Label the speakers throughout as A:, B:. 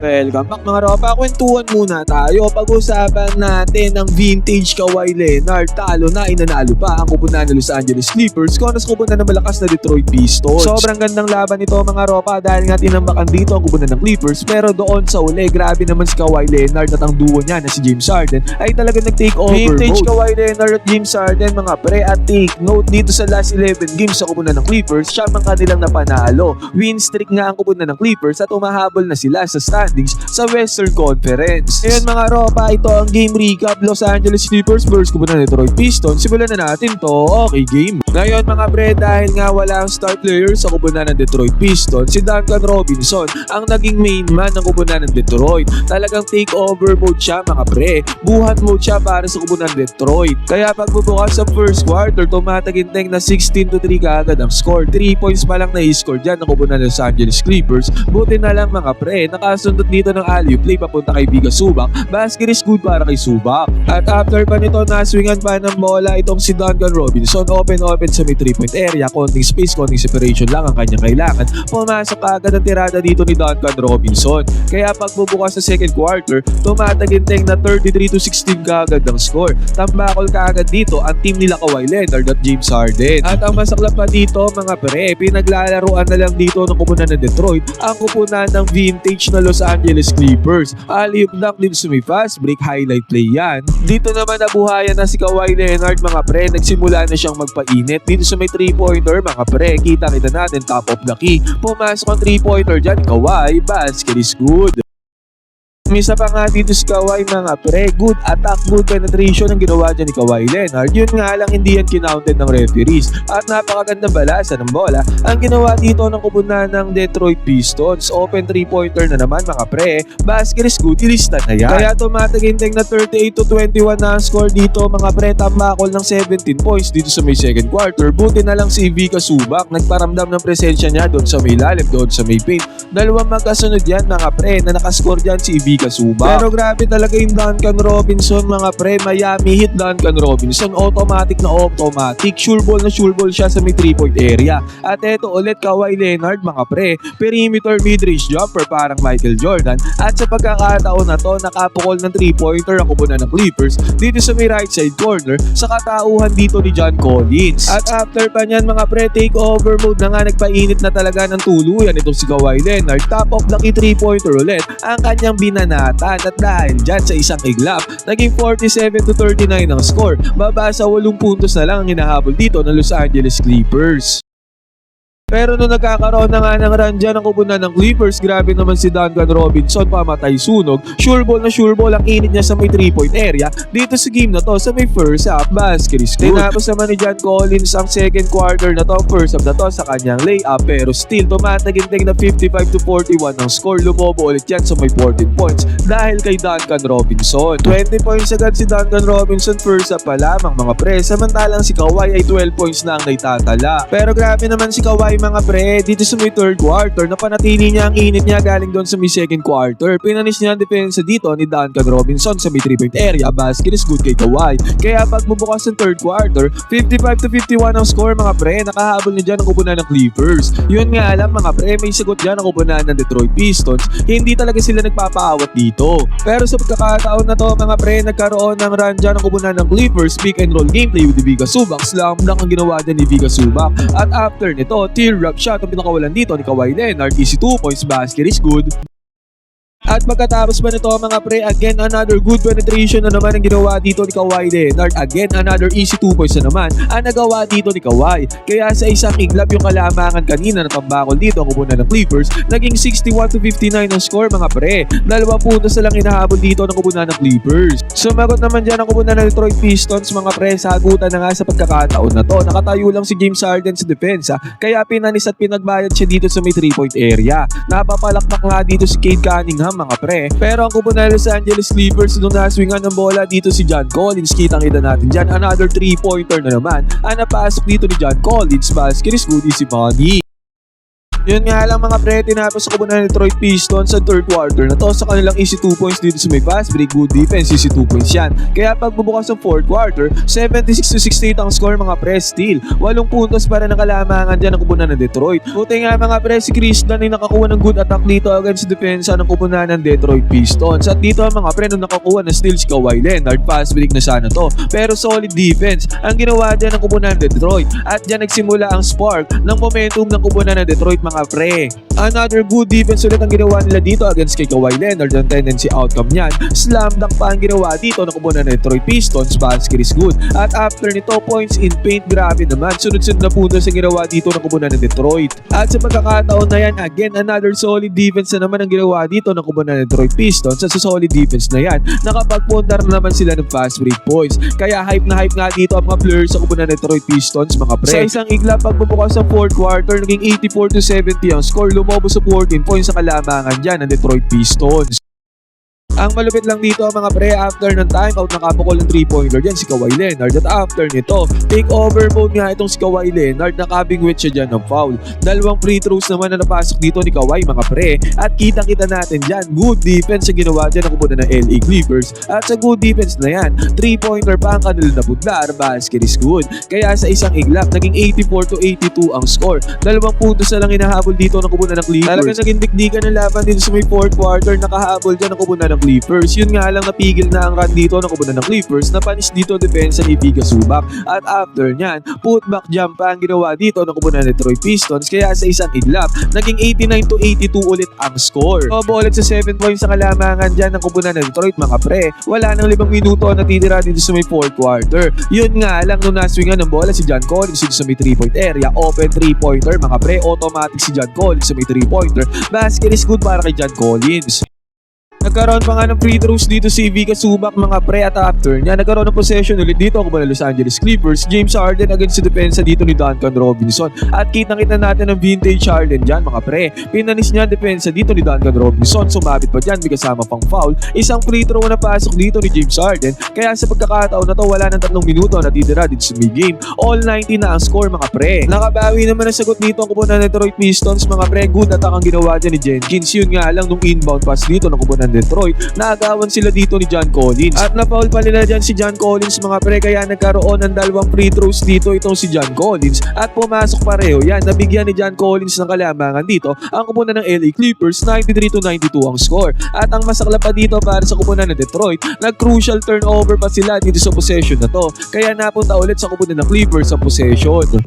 A: Welcome back mga ropa, kwentuhan muna tayo. Pag-usapan natin ang vintage Kawhi Leonard. Talo na, inanalo pa ang kupunan ng Los Angeles Clippers kontra sa kupunan ng malakas na Detroit Pistons. Sobrang gandang laban ito mga ropa dahil nga tinambakan dito ang kupunan ng Clippers, pero doon sa uli, grabe naman si Kawhi Leonard at ang duo niya na si James Harden ay talagang nag-take over. Vintage Kawhi Leonard at James Harden mga pre, at take note dito sa last 11 games sa kupunan ng Clippers, siya ang kanilang napanalo. Win streak nga ang kupunan ng Clippers at umahabol na sila sa sa Western Conference. Ngayon mga ropa, ito ang game recap. Los Angeles Clippers versus kupunan ng Detroit Pistons. Simulan na natin to. Okay, game. Ngayon mga pre, dahil nga wala ang star player sa kupunan ng Detroit Pistons, si Duncan Robinson ang naging main man ng kupunan ng Detroit. Talagang take over mode siya mga pre. Buhat mode siya para sa kupunan ng Detroit. Kaya pagbubukas sa first quarter, tumataginteng na 16-3 kaagad ang score. 3 points pa lang na-score dyan ng kupunan ng Los Angeles Clippers. Buti na lang mga pre, nakasundot dito ng alley play papunta kay Viga Subak. Basket is good para kay Subak. At after pa nito, naswingan pa ng bola itong si Duncan Robinson. Open sa may 3-point area. Konting space, konting separation lang ang kanyang kailangan. Pumasok agad ang tirada dito ni Duncan Robinson. Kaya pagbubukas sa second quarter, tumataginteng na 33-16 kaagad ang score. Tambakol kaagad dito ang team nila Kawhi Leonard at James Harden. At ang masaklap pa dito mga pre, pinaglalaruan na lang dito ng kupunan ng Detroit ang kupunan ng vintage na Los Angeles Clippers. Alley-oop dunk din sa may fast break, highlight play yan. Dito naman nabuhayan na si Kawhi Leonard mga pre, nagsimula na siyang magpainit. Dito sa may 3-pointer mga pre, kita natin top of the key. Pumasok ang 3-pointer dyan, Kawhi, basket is good. Misa pa nga dito si Kawhi mga pre, good attack, good penetration ang ginawa dyan ni Kawhi Leonard. Yun nga lang hindi yan kinounted ng referees. At napakaganda balasa ng bola ang ginawa dito ng kupunan ng Detroit Pistons. Open 3-pointer na naman mga pre, basket is good, ilista na yan. Kaya tumataginteng na 38-21 na ang score dito mga pre, tambakol ng 17 points dito sa may second quarter. Buti na lang si Viga Subak, nagparamdam ng presensya niya doon sa may lalim, doon sa may paint. Dalawang magkasunod yan mga pre na nakascore dyan si Viga Subak. Pero grabe talaga yung Duncan Robinson mga pre, Miami Heat Duncan Robinson, automatic na automatic, sure ball na sure ball siya sa may 3-point area. At eto ulit Kawhi Leonard mga pre, perimeter mid-range jumper parang Michael Jordan. At sa pagkakataon na to, nakapukol ng 3-pointer ang kupunan ng Clippers dito sa may right side corner sa katauhan dito ni John Collins. At after pa niyan mga pre, take over mode na nga, nagpainit na talaga ng tuluyan itong si Kawhi Leonard. Top of the key 3-pointer ulit ang kanyang binanatan. At dahil dyan sa isang iglap, naging 47-39 ang score. Baba sa 8 puntos na lang ang hinahabol dito ng Los Angeles Clippers. Pero nung nagkakaroon na nga ng run dyan ang kupunan ng Clippers, grabe naman si Duncan Robinson, pamatay sunog. Sure ball na sure ball ang init niya sa may 3-point area. Dito sa game na to, sa may first half, basket is good. Tinapos naman ni John Collins ang second quarter na to, first half na to sa kanyang layup. Pero still, tumataginteng na 55-41 ang score. Lumobo ulit yan sa may 14 points dahil kay Duncan Robinson. 20 points agad si Duncan Robinson first half pa lamang mga pre. Samantalang si Kawhi ay 12 points na ang naitatala. Pero grabe naman si Kawhi mga pre, dito sa may third quarter, napanatili niya ang init niya galing doon sa may second quarter. Pinanis niya ang depensa dito ni Duncan Robinson sa may 3-point area. Basket is good kay Kawhi. Kaya pag bubukas ng third quarter, 55-51 ang score mga pre. Nakahabol niya dyan ang kupunan ng Clippers. Yun nga alam mga pre, may sagot dyan ang kupunan ng Detroit Pistons. Hindi talaga sila nagpapaawat dito. Pero sa pagkakataon na to mga pre, nagkaroon ng run dyan ang kupunan ng Clippers. Pick and roll gameplay with Viga Subak. Slam dunk ang ginawa dyan ni Viga Subak. At after nito, rock shot ang pinakawalan dito ni Kawhi Leonard, easy 2 points, basket is good. At pagkatapos ba nito mga pre, again another good penetration na naman ang ginawa dito ni Kawhi Leonard. Again another easy 2 points na naman ang nagawa dito ni Kawhi. Kaya sa isang iglap yung kalamangan kanina na tambakol dito ang kupunan ng Clippers, naging 61-59 ang score mga pre. 2 puntos na lang hinahabol dito ng kupunan ng Clippers. Sumagot naman dyan ang kupunan ng Detroit Pistons mga pre, sagutan na nga sa pagkakataon na to. Nakatayo lang si James Harden sa depensa, kaya pinanis at pinagbayad siya dito sa may 3-point area. Napapalakpak nga dito si Cade Cunningham mga pre. Pero ang kupunan ng Los Angeles Clippers nung naswingan ng bola dito si John Collins, kitang-kita natin dyan, another 3-pointer na naman ang napasok dito ni John Collins. Basket is good, easy money. Yun nga lang mga pre, tinapos sa kubunan ng Detroit Pistons sa third quarter na to sa kanilang easy 2 points dito sa may fast break, good defense, easy 2 points yan. Kaya pagbubukas ng fourth quarter, 76-68 ang score mga pre, still 8 puntos para nakalamangan dyan ang kubunan ng Detroit. Buti nga mga pre, si Chris Dunn ay nakakuha ng good attack dito against depensa ng kubunan ng Detroit Pistons. At dito mga pre, nung nakakuha ng steal si Kawhi Leonard, fast break na sana to. Pero solid defense ang ginawa dyan ng kubunan ng Detroit. At dyan nagsimula ang spark ng momentum ng kubunan ng Detroit mga pre. Another good defense ulit ang ginawa nila dito against kay Kawhi Leonard. Ang tendency outcome niyan, slam dunk pa ang ginawa dito ng kubunan ng Detroit Pistons. Basket is good. At after nito, points in paint, grabe naman. Sunod-sunod na puntos ang ginawa dito ng kubunan ng Detroit. At sa pagkakataon na yan, again, another solid defense na naman ang ginawa dito ng kubunan ng Detroit Pistons. At sa solid defense na yan, nakapagpuntar na naman sila ng fast break points. Kaya hype na hype nga dito ang mga players sa kubunan ng Detroit Pistons mga pre. Sa isang igla, pagbubukas sa fourth quarter, naging 84-70 ang score. Lumobo sa 14 points sa kalamangan dyan ng Detroit Pistons. Ang malupit lang dito mga pre, after ng timeout nakapukol ng 3-pointer dyan si Kawhi Leonard. At after nito, take over mode nga itong si Kawhi Leonard, nakabingwit siya dyan ng foul. 2 free throws naman na napasok dito ni Kawhi mga pre. At kita-kita natin dyan, good defense sa ginawa dyan ng kubunan ng LA Clippers. At sa good defense na yan, 3-pointer pa ang kanila na budlar, basket is good. Kaya sa isang iglap, naging 84-82 ang score. 2 puntos na lang hinahabol dito ng kubunan ng Clippers. Talagang naging dikdikan ng laban dito sa may fourth quarter, nakahabol dyan ng kubunan ng Clippers. Yun nga lang, napigil na ang run dito ng kubunan ng Clippers, napanis dito depensa ni Ivica Zubac. At after nyan, putback jump pa ang ginawa dito ng kubunan ng Detroit Pistons. Kaya sa isang iglap, naging 89-82 ulit ang score. Bobo ulit sa 7 points sa kalamangan dyan ng kubunan ng Detroit mga pre. Wala nang 5 minuto na natitira dito sa may fourth quarter. Yun nga lang, nung naswingan ng bola si John Collins dito sa may 3-point area, open 3-pointer mga pre, automatic si John Collins sa may 3-pointer. Basket is good para kay John Collins. Nagkaroon pa nga ng free throws dito si Ivica Zubac mga pre, at after niya nagkaroon ng possession ulit dito ako ng Los Angeles Clippers. James Harden against sa depensa dito ni Duncan Robinson. At kitang-kita natin ang vintage Harden dyan mga pre. Pinanis niya ang depensa dito ni Duncan Robinson. Sumabit pa dyan, may kasama pang foul. Isang free throw na pasok dito ni James Harden. Kaya sa pagkakataon na to, wala ng 3 minuto na natitira dito sa mid-game. All 90 na ang score mga pre. Nakabawi naman ang sagot dito ang kubunan ng Detroit Pistons mga pre. Good attack ang ginawa dyan ni Jenkins. Yun nga lang, nung inbound pass dito ng kubunan Detroit, naagawan sila dito ni John Collins. At na-foul pa nila dyan si John Collins mga pre, kaya nagkaroon ng 2 free throws dito itong si John Collins. At pumasok pareho yan, nabigyan ni John Collins ng kalamangan dito ang kupunan ng LA Clippers, 93-92 ang score. At ang masakla pa dito para sa kupunan ng Detroit, nag-crucial turnover pa sila dito sa possession na to. Kaya napunta ulit sa kupunan ng Clippers sa possession.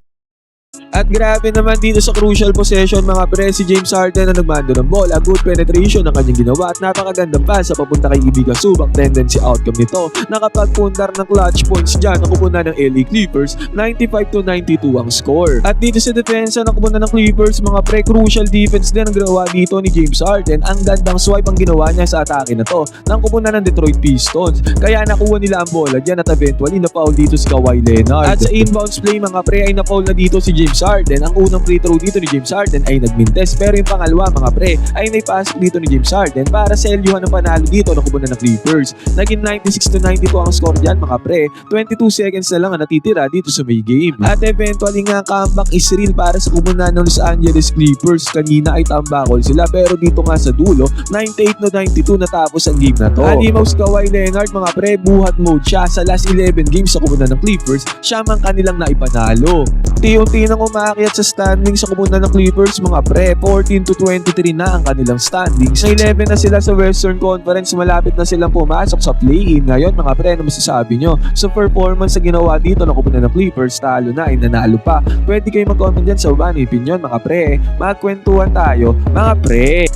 A: At grabe naman dito sa crucial possession mga pre, si James Harden na nagmando ng bola. Good penetration ang kanyang ginawa at napakagandang pass sa papunta kay Ivica Zubac. Tendency outcome nito, nakapagpundar ng clutch points dyan ang kupunan ng LA Clippers, 95-92 ang score. At dito sa depensa ng kupunan ng Clippers mga pre, crucial defense din ang ginawa dito ni James Harden. Ang gandang swipe ang ginawa niya sa atake na to ng kupunan ng Detroit Pistons. Kaya nakuha nila ang bola dyan at eventually na-foul dito si Kawhi Leonard. At sa inbounds play mga pre ay na-foul na dito si James Harden. Ang unang free throw dito ni James Harden ay nagmintes, pero yung pangalawa mga pre ay naipasok dito ni James Harden para selyuhan ng panalo dito ng kupunan ng Clippers. Naging 96-92 ang score dyan mga pre. 22 seconds na lang ang natitira dito sa may game. At eventually nga, comeback is real para sa kupunan ng Los Angeles Clippers. Kanina ay tambakol sila, pero dito nga sa dulo 98-92 natapos ang game na to. Animaus Kawhi Leonard mga pre, buhat mode siya sa last 11 games sa kupunan ng Clippers. Siya man kanilang naipanalo. Unti-unti nang umakyat sa standings sa kupunan ng Clippers mga pre. 14-23 na ang kanilang standings. Sa 11 na sila sa Western Conference, malapit na silang pumasok sa play-in. Ngayon mga pre, ano masasabi nyo sa performance sa ginawa dito ng kupunan ng Clippers? Talo na, ay nanalo pa. Pwede kayo mag-comment dyan sa baba ng opinion mga pre. Magkwentuhan tayo mga pre.